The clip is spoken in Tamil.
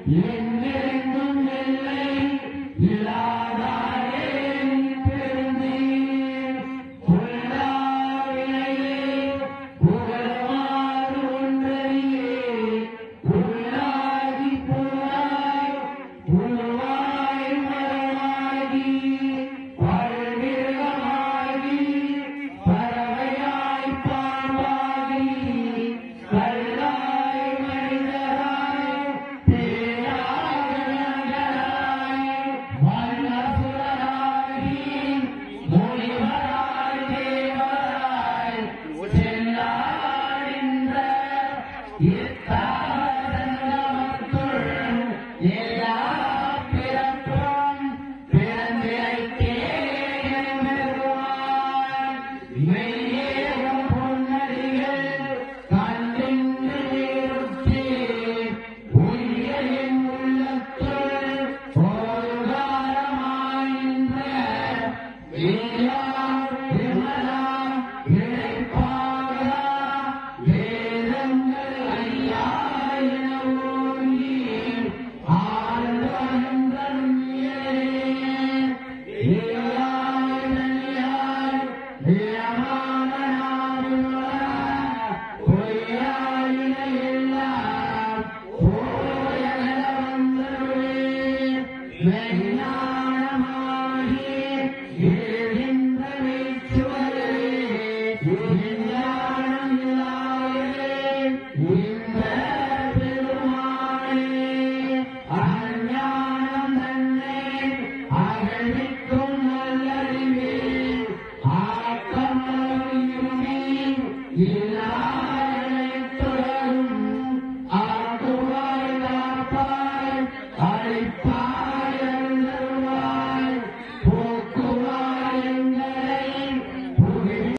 என்னெங்கும் எல்லை இல்லாதாரே பெருந்தீர் புல்லாவினையே புகழமாறு ஒன்றறியே புல்லாகி புல்லாய் புல்வாய் மரமாகி பல்மிருகமாகி பறவையாய் பாம்பாகி கல்லாய் மனிதராய் தேனாக நகராய் வல்லசுரராகி முனிவராய் தேவராய் செல்லாடின்ற இத்தாரங்கமத்துள் எல்லா பிறப்பும் பிறந்திரைக்கே என்பெருமான் மெய்யேறும் பொன்னடிகள் கண்டின்று நீருற்றி உய்ய என் உள்ளத்துள் ஓருகாரமாயின்ற வீரார் விமலா இழைப்பாரா வேதங்கள் ஐயா என ஓங்கி ஆழ்ந்தன்றன் நீயாய் நனியாய் நியமான நாடுகளா பொய்யாயின எல்லாம் போயன வந்தருளே மெய்ஞான